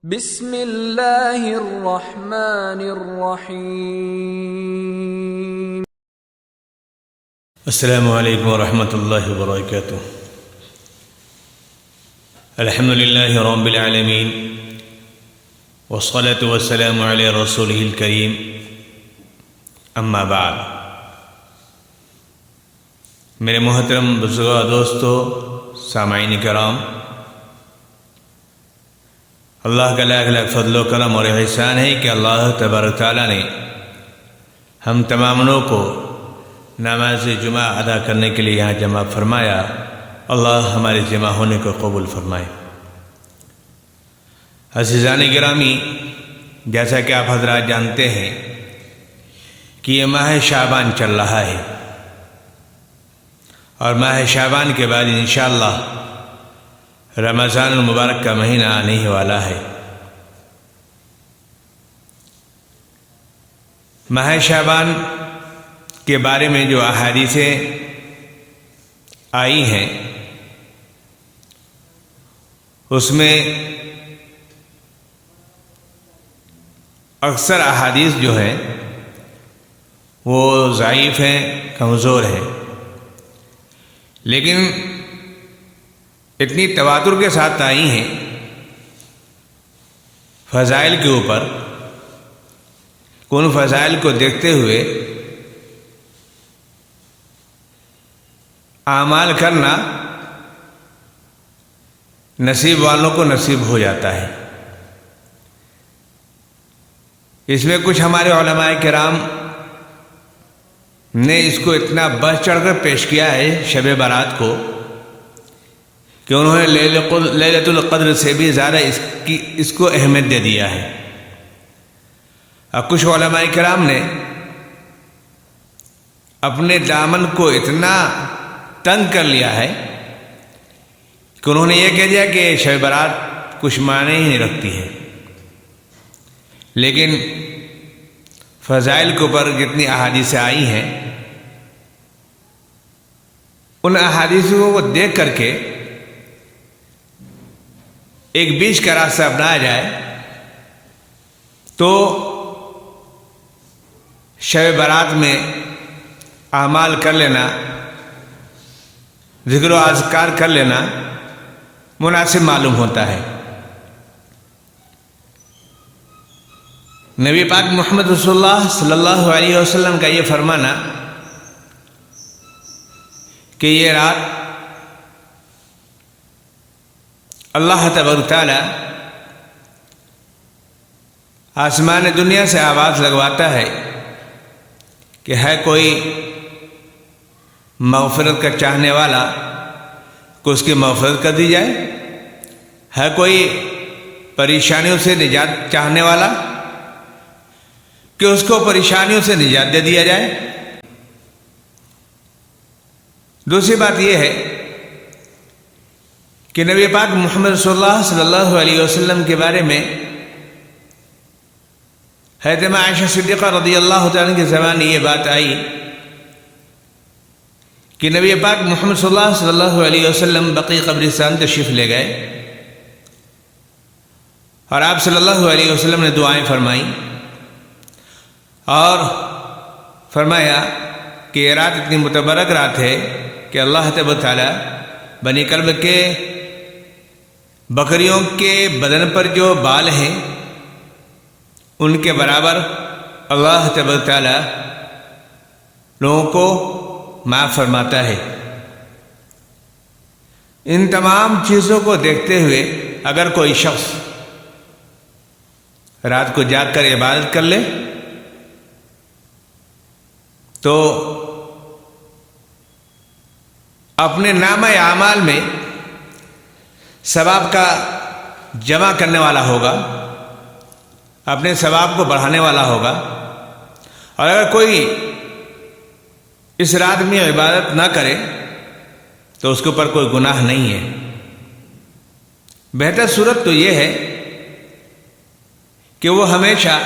بسم اللہ الرحمن الرحیم۔ السلام علیکم ورحمۃ اللہ وبرکاتہ۔ الحمد للہ رب العالمین والصلاة والسلام علی رسولہ الکریم، اما بعد۔ میرے محترم بزرگوں، دوستو، سامعین کرام، اللہ کا لاکھ لاکھ فضل و کرم اور احسان ہے کہ اللہ تبارک تعالیٰ نے ہم تماموں کو نماز جمعہ ادا کرنے کے لیے یہاں جمع فرمایا۔ اللہ ہمارے جمع ہونے کو قبول فرمائے۔ عزیزان گرامی، جیسا کہ آپ حضرات جانتے ہیں کہ یہ ماہ شعبان چل رہا ہے، اور ماہ شعبان کے بعد انشاءاللہ رمضان المبارک کا مہینہ آنے ہی والا ہے۔ ماہ شعبان کے بارے میں جو احادیثیں آئی ہیں، اس میں اکثر احادیث جو ہیں وہ ضعیف ہیں، کمزور ہیں، لیکن اتنی تواتر کے ساتھ آئی ہیں فضائل کے اوپر کہ ان فضائل کو دیکھتے ہوئے اعمال کرنا نصیب والوں کو نصیب ہو جاتا ہے۔ اس میں کچھ ہمارے علماء کرام نے اس کو اتنا بڑھ چڑھ کر پیش کیا ہے شب برات کو کہ انہوں نے لیلۃ القدر سے بھی زیادہ اس کو اہمیت دے دیا ہے۔ اور کچھ علماء کرام نے اپنے دامن کو اتنا تنگ کر لیا ہے کہ انہوں نے یہ کہہ دیا کہ شب برات کچھ معنی ہی نہیں رکھتی ہے۔ لیکن فضائل کے اوپر جتنی احادیث آئی ہیں، ان احادیثوں کو دیکھ کر کے ایک بیچ کا راستہ اپنایا جائے تو شب برات میں اعمال کر لینا، ذکر و اذکار کر لینا مناسب معلوم ہوتا ہے۔ نبی پاک محمد رسول اللہ صلی اللہ علیہ وسلم کا یہ فرمانا کہ یہ رات اللہ تبارک تعالی آسمان دنیا سے آواز لگواتا ہے کہ ہے کوئی مغفرت کا چاہنے والا کہ اس کی مغفرت کر دی جائے، ہے کوئی پریشانیوں سے نجات چاہنے والا کہ اس کو پریشانیوں سے نجات دے دیا جائے۔ دوسری بات یہ ہے کہ نبی پاک محمد رسول اللہ صلی اللہ علیہ وسلم کے بارے میں حضرت عائشہ صدیقہ رضی اللہ تعالیٰ کے زمانے یہ بات آئی کہ نبی پاک محمد صلی اللہ علیہ وسلم بقیع قبرستان تشریف لے گئے، اور آپ صلی اللہ علیہ وسلم نے دعائیں فرمائیں اور فرمایا کہ یہ رات اتنی متبرک رات ہے کہ اللہ تبارک تعالیٰ بنی کلب کے بکریوں کے بدن پر جو بال ہیں ان کے برابر اللہ تبارک تعالیٰ لوگوں کو معاف فرماتا ہے۔ ان تمام چیزوں کو دیکھتے ہوئے اگر کوئی شخص رات کو جاگ کر عبادت کر لے تو اپنے نامہ اعمال میں ثواب کا جمع کرنے والا ہوگا، اپنے ثواب کو بڑھانے والا ہوگا۔ اور اگر کوئی اس رات میں عبادت نہ کرے تو اس کے اوپر کوئی گناہ نہیں ہے۔ بہتر صورت تو یہ ہے کہ وہ ہمیشہ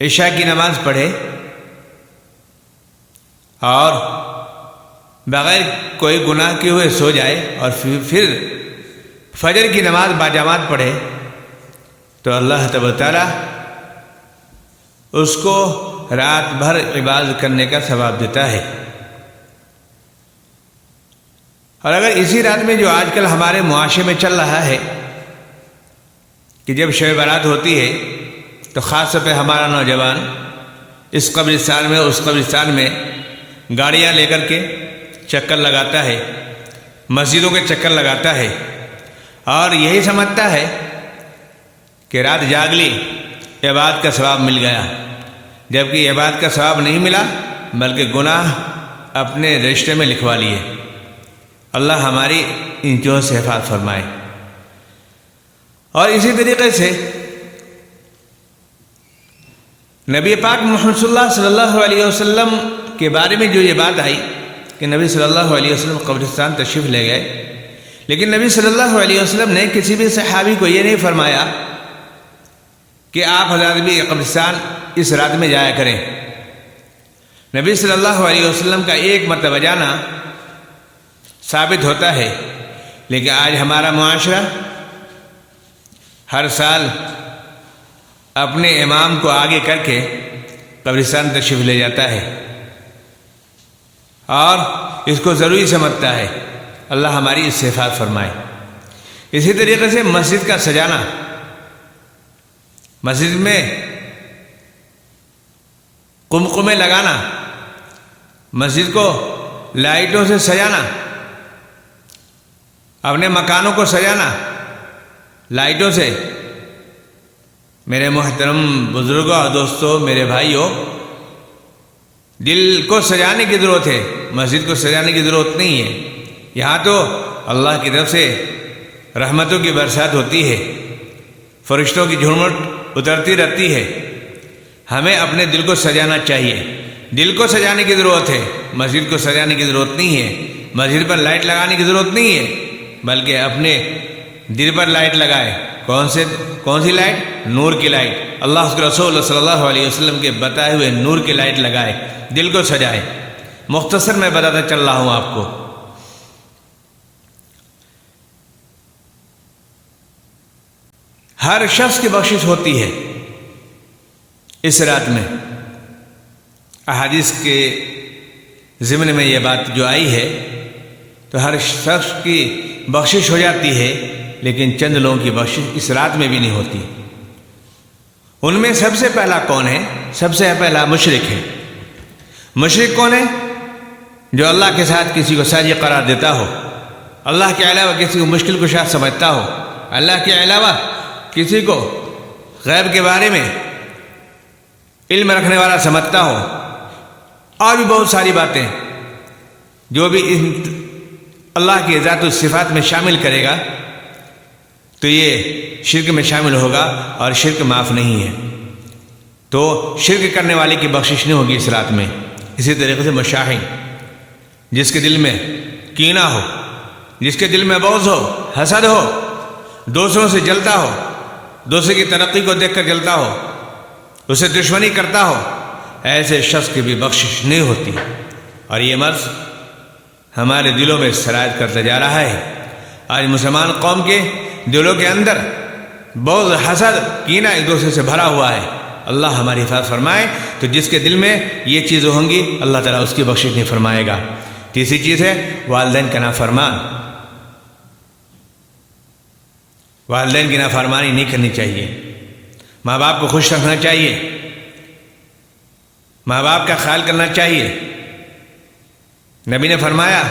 عشاء کی نماز پڑھے اور بغیر کوئی گناہ کیے ہوئے سو جائے، اور پھر فجر کی نماز باجماعت پڑھے تو اللہ تبارک تعالیٰ اس کو رات بھر عبادت کرنے کا ثواب دیتا ہے۔ اور اگر اسی رات میں جو آج کل ہمارے معاشرے میں چل رہا ہے کہ جب شب برات ہوتی ہے تو خاص طور پہ ہمارا نوجوان اس قبرستان میں اس قبرستان میں گاڑیاں لے کر کے چکر لگاتا ہے، مسجدوں کے چکر لگاتا ہے اور یہی سمجھتا ہے کہ رات جاگ لی، عبادت کا ثواب مل گیا، جبکہ عبادت کا ثواب نہیں ملا بلکہ گناہ اپنے رشتے میں لکھوا لیے۔ اللہ ہماری ان چیزوں سے حفاظت فرمائے۔ اور اسی طریقے سے نبی پاک محمد صلی اللہ علیہ وسلم کے بارے میں جو یہ بات آئی کہ نبی صلی اللہ علیہ وسلم قبرستان تشریف لے گئے، لیکن نبی صلی اللہ علیہ وسلم نے کسی بھی صحابی کو یہ نہیں فرمایا کہ آپ حضرات بھی قبرستان اس رات میں جایا کریں۔ نبی صلی اللہ علیہ وسلم کا ایک مرتبہ جانا ثابت ہوتا ہے، لیکن آج ہمارا معاشرہ ہر سال اپنے امام کو آگے کر کے قبرستان تشریف لے جاتا ہے اور اس کو ضروری سمجھتا ہے۔ اللہ ہماری اس سے حفاظت فرمائے۔ اسی طریقے سے مسجد کا سجانا، مسجد میں قمقمے لگانا، مسجد کو لائٹوں سے سجانا، اپنے مکانوں کو سجانا لائٹوں سے۔ میرے محترم بزرگوں اور دوستوں، میرے بھائیوں، دل کو سجانے کی ضرورت ہے، مسجد کو سجانے کی ضرورت نہیں ہے۔ یہاں تو اللہ کی طرف سے رحمتوں کی برسات ہوتی ہے، فرشتوں کی جھومٹ اترتی رہتی ہے۔ ہمیں اپنے دل کو سجانا چاہیے، دل کو سجانے کی ضرورت ہے، مسجد کو سجانے کی ضرورت نہیں ہے، مسجد پر لائٹ لگانے کی ضرورت نہیں ہے، بلکہ اپنے دل پر لائٹ لگائے۔ کون سی لائٹ؟ نور کی لائٹ۔ اللہ کے رسول صلی اللہ علیہ وسلم کے بتائے ہوئے نور کی لائٹ لگائے، دل کو سجائے۔ مختصر میں بتاتا چل رہا ہوں آپ کو۔ ہر شخص کی بخشش ہوتی ہے اس رات میں۔ احادیث کے ضمن میں یہ بات جو آئی ہے تو ہر شخص کی بخشش ہو جاتی ہے، لیکن چند لوگوں کی بخشش اس رات میں بھی نہیں ہوتی۔ ان میں سب سے پہلا کون ہے؟ سب سے پہلا مشرک ہے۔ مشرک کون ہے؟ جو اللہ کے ساتھ کسی کو ساجی قرار دیتا ہو، اللہ کے علاوہ کسی کو مشکل کشا سمجھتا ہو، اللہ کے علاوہ کسی کو غیب کے بارے میں علم رکھنے والا سمجھتا ہو، اور بھی بہت ساری باتیں جو بھی اللہ کی ذات و صفات میں شامل کرے گا تو یہ شرک میں شامل ہوگا، اور شرک معاف نہیں ہے۔ تو شرک کرنے والے کی بخشش نہیں ہوگی اس رات میں۔ اسی طریقے سے مشاہین، جس کے دل میں کینہ ہو، جس کے دل میں بغض ہو، حسد ہو، دوسروں سے جلتا ہو، دوسرے کی ترقی کو دیکھ کر جلتا ہو، اسے دشمنی کرتا ہو، ایسے شخص کی بھی بخشش نہیں ہوتی۔ اور یہ مرض ہمارے دلوں میں سرایت کرتا جا رہا ہے۔ آج مسلمان قوم کے دلوں کے اندر بغض، حسد، کینہ ایک دوسرے سے بھرا ہوا ہے۔ اللہ ہماری حفاظت فرمائے۔ تو جس کے دل میں یہ چیزیں ہوں گی اللہ تعالیٰ اس کی بخشش نہیں فرمائے گا۔ تیسری چیز ہے والدین کا نافرمان۔ والدین کی نافرمانی نہیں کرنی چاہیے، ماں باپ کو خوش رکھنا چاہیے، ماں باپ کا خیال کرنا چاہیے۔ نبی نے فرمایا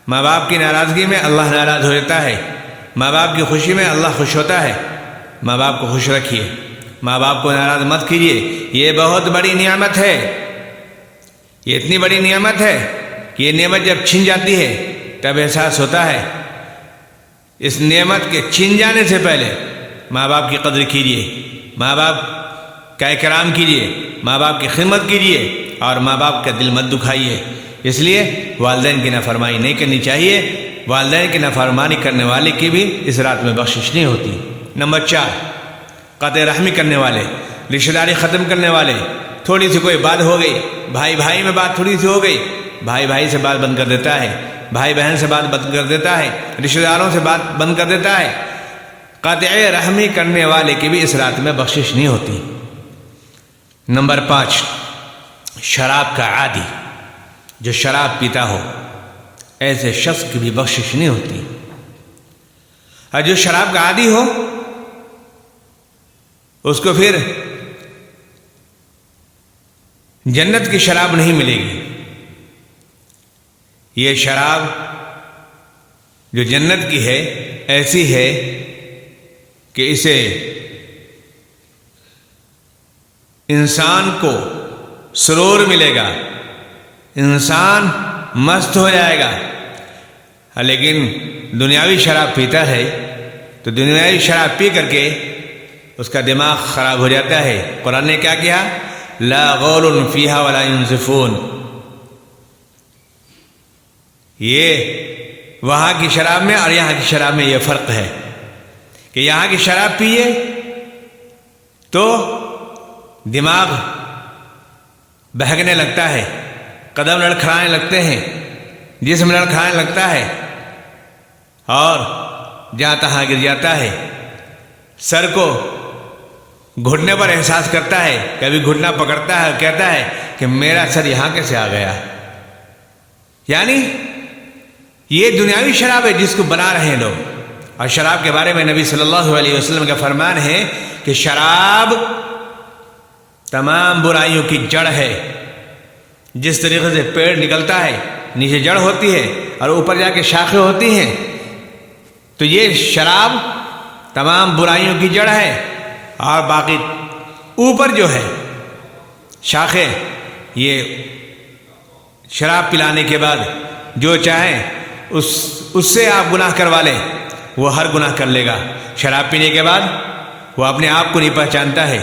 ماں باپ کی ناراضگی میں اللہ ناراض ہو جاتا ہے، ماں باپ کی خوشی میں اللہ خوش ہوتا ہے۔ ماں باپ کو خوش رکھیے، ماں باپ کو ناراض مت کیجیے۔ یہ بہت بڑی نعمت ہے، یہ اتنی بڑی نعمت ہے کہ یہ نعمت جب چھن جاتی ہے تب احساس ہوتا ہے۔ اس نعمت کے چھن جانے سے پہلے ماں باپ کی قدر کیجیے، ماں باپ کا اکرام کیجیے، ماں باپ کی خدمت کیجیے، اور ماں باپ کا دل مت دکھائیے۔ اس لیے والدین کی نافرمانی نہیں کرنی چاہیے۔ والدین کی نافرمانی کرنے والے کی بھی اس رات میں بخشش نہیں ہوتی۔ نمبر 4، قطع رحمی کرنے والے، رشتہ داری ختم کرنے والے۔ تھوڑی سی کوئی بات ہو گئی، بھائی بھائی میں بات تھوڑی سی ہو گئی، بھائی بھائی سے بات بند کر دیتا ہے، بھائی بہن سے بات بند کر دیتا ہے، رشتہ داروں سے بات بند کر دیتا ہے، قطع رحمی کرنے والے کی بھی اس رات میں بخشش نہیں ہوتی۔ نمبر 5، شراب کا عادی، جو شراب پیتا ہو ایسے شخص کی بھی بخشش نہیں ہوتی۔ اور جو شراب کا عادی ہو اس کو پھر جنت کی شراب نہیں ملے گی۔ یہ شراب جو جنت کی ہے ایسی ہے کہ اسے انسان کو سرور ملے گا، انسان مست ہو جائے گا۔ لیکن دنیاوی شراب پیتا ہے تو دنیاوی شراب پی کر کے اس کا دماغ خراب ہو جاتا ہے۔ قرآن نے کیا کہا؟ لا غول فیہا ولا ینزفون۔ یہ وہاں کی شراب میں اور یہاں کی شراب میں یہ فرق ہے کہ یہاں کی شراب پیے تو دماغ بہکنے لگتا ہے، قدم لڑکھڑانے لگتے ہیں، جسم لڑکھڑانے لگتا ہے اور جہاں تہاں گر جاتا ہے، سر کو گھٹنے پر احساس کرتا ہے، کبھی گھٹنا پکڑتا ہے، کہتا ہے کہ میرا سر یہاں کیسے آ گیا۔ یعنی یہ دنیاوی شراب ہے جس کو بنا رہے ہیں لوگ۔ اور شراب کے بارے میں نبی صلی اللہ علیہ وسلم کا فرمان ہے کہ شراب تمام برائیوں کی جڑ ہے۔ جس طریقے سے پیڑ نکلتا ہے، نیچے جڑ ہوتی ہے اور اوپر جا کے شاخیں ہوتی ہیں، تو یہ شراب تمام برائیوں کی جڑ ہے، اور باقی اوپر جو ہے شاخیں، یہ شراب پلانے کے بعد جو چاہیں اس سے آپ گناہ کروا لیں، وہ ہر گناہ کر لے گا۔ شراب پینے کے بعد وہ اپنے آپ کو نہیں پہچانتا ہے،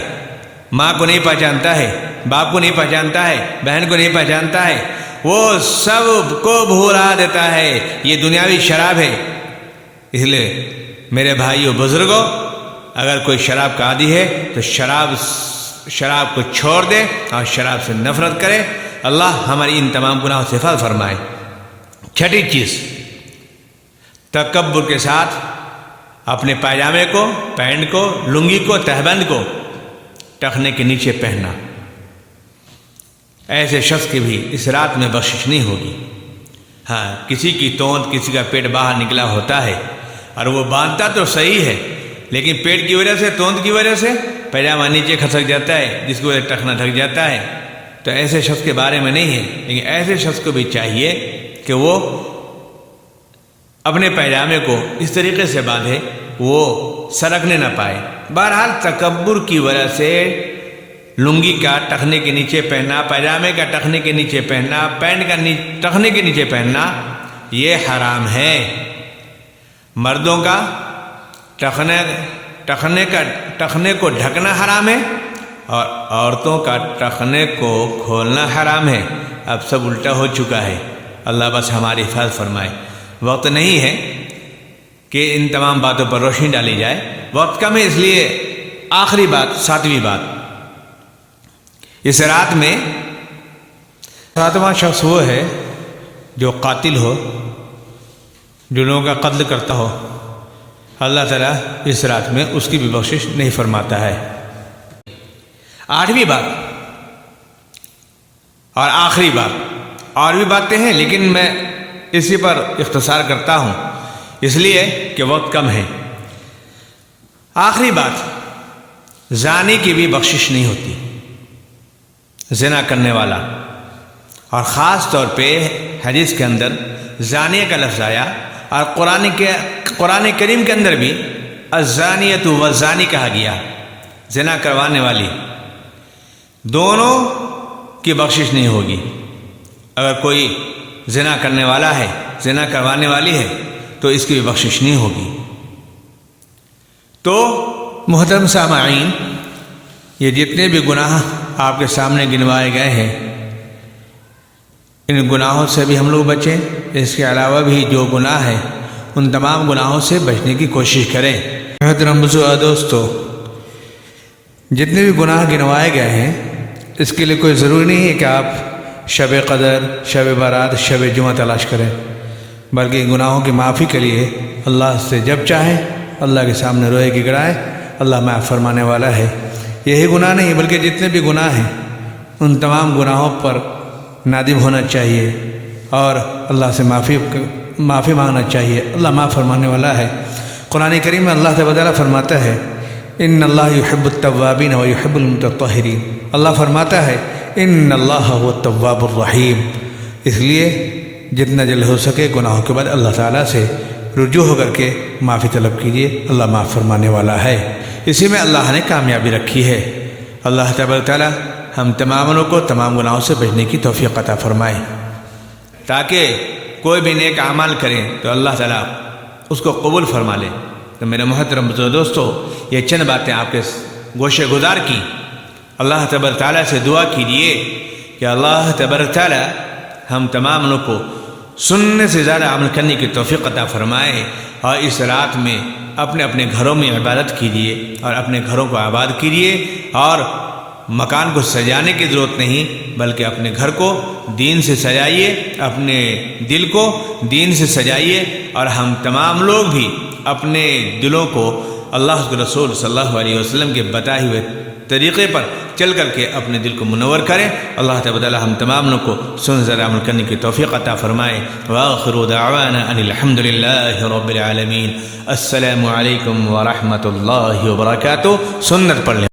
ماں کو نہیں پہچانتا ہے، باپ کو نہیں پہچانتا ہے، بہن کو نہیں پہچانتا ہے، وہ سب کو بھلا دیتا ہے۔ یہ دنیاوی شراب ہے۔ اس لیے میرے بھائیوں بزرگوں، اگر کوئی شراب کا عادی ہے تو شراب کو چھوڑ دے اور شراب سے نفرت کرے۔ اللہ ہماری ان تمام گناہوں سے حفاظت فرمائے۔ چھٹی چیز، تکبر کے ساتھ اپنے پائجامے کو، پینٹ کو، لنگی کو، تہبند کو ٹخنے کے نیچے پہننا۔ ایسے شخص کی بھی اس رات میں بخشش نہیں ہوگی۔ ہاں، کسی کی توند، کسی کا پیٹ باہر نکلا ہوتا ہے اور وہ باندھتا تو صحیح ہے، لیکن پیٹ کی وجہ سے، توند کی وجہ سے پائجامہ نیچے کھسک جاتا ہے، جس کی وجہ سے ٹخنا ڈھک جاتا ہے، تو ایسے شخص کے بارے میں نہیں ہے۔ لیکن ایسے شخص کو بھی چاہیے کہ وہ اپنے پائجامے کو اس طریقے سے باندھے وہ سرکنے نہ پائے۔ بہرحال تکبر کی وجہ سے لنگی کا ٹخنے کے نیچے پہننا، پائجامے کا ٹخنے کے نیچے پہننا، پینٹ کا ٹخنے کے نیچے پہننا یہ حرام ہے۔ مردوں کا ٹخنے کو ڈھکنا حرام ہے اور عورتوں کا ٹخنے کو کھولنا حرام ہے۔ اب سب الٹا ہو چکا ہے۔ اللہ بس ہماری حفاظت فرمائے۔ وقت نہیں ہے کہ ان تمام باتوں پر روشنی ڈالی جائے، وقت کم ہے، اس لیے آخری بات، 7ویں بات، اس رات میں 7واں شخص وہ ہے جو قاتل ہو، جو لوگوں کا قتل کرتا ہو۔ اللہ تعالیٰ اس رات میں اس کی بھی بخشش نہیں فرماتا ہے۔ 8ویں بات اور آخری بات، اور بھی باتیں ہیں لیکن میں اسی پر اختصار کرتا ہوں اس لیے کہ وقت کم ہے۔ آخری بات، زانی کی بھی بخشش نہیں ہوتی، زنا کرنے والا، اور خاص طور پہ حدیث کے اندر زانیہ کا لفظ آیا، اور قرآن کریم کے اندر بھی الزانیۃ والزانی کہا گیا، زنا کروانے والی، دونوں کی بخشش نہیں ہوگی۔ اگر کوئی زنا کرنے والا ہے، زنا کروانے والی ہے، تو اس کی بھی بخشش نہیں ہوگی۔ تو محترم سامعین، یہ جتنے بھی گناہ آپ کے سامنے گنوائے گئے ہیں، ان گناہوں سے بھی ہم لوگ بچیں۔ اس کے علاوہ بھی جو گناہ ہے ان تمام گناہوں سے بچنے کی کوشش کریں۔ محترم دوستو، جتنے بھی گناہ گنوائے گئے ہیں اس کے لیے کوئی ضروری نہیں ہے کہ آپ شب قدر، شب برات، شب جمعہ تلاش کریں۔ بلکہ گناہوں کی معافی کے لیے اللہ سے جب چاہے اللہ کے سامنے روئے گڑائے، اللہ معاف فرمانے والا ہے۔ یہی گناہ نہیں بلکہ جتنے بھی گناہ ہیں ان تمام گناہوں پر نادم ہونا چاہیے اور اللہ سے معافی مانگنا چاہیے، اللہ معاف فرمانے والا ہے۔ قرآن کریم میں اللہ تعالیٰ فرماتا ہے ان اللہ یحب التوابین و یحب المتطہرین، اللہ فرماتا ہے ان اللہ هو التواب الرحیم۔ اس لیے جتنا جلد ہو سکے گناہوں کے بعد اللہ تعالیٰ سے رجوع ہو کر کے معافی طلب کیجیے، اللہ معاف فرمانے والا ہے۔ اسی میں اللہ نے کامیابی رکھی ہے۔ اللہ تعالیٰ ہم تمام لوگوں کو تمام گناہوں سے بچنے کی توفیق عطا فرمائے، تاکہ کوئی بھی نیک اعمال کریں تو اللہ تعالیٰ اس کو قبول فرما لے۔ تو میرے محترم دوستو، یہ چند باتیں آپ کے گوشے گزار کی۔ اللہ تبارک تعالیٰ سے دعا کیجیے کہ اللہ تبارک تعالیٰ ہم تمام لوگ کو سننے سے زیادہ عمل کرنے کی توفیق عطا فرمائے، اور اس رات میں اپنے اپنے گھروں میں عبادت کیجیے اور اپنے گھروں کو آباد کیجیے، اور مکان کو سجانے کی ضرورت نہیں بلکہ اپنے گھر کو دین سے سجائیے، اپنے دل کو دین سے سجائیے، اور ہم تمام لوگ بھی اپنے دلوں کو اللہ کے رسول صلی اللہ علیہ وسلم کے بتائے ہوئے طریقے پر چل کر کے اپنے دل کو منور کریں۔ اللہ تعالیٰ ہم تمام لوگ کو سن ذرا عمل کرنے کی توفیق عطا فرمائے۔ وآخر دعوانا ان الحمد للہ رب العالمین۔ السلام علیکم ورحمۃ اللہ وبرکاتہ۔ سنت پڑھ لیں۔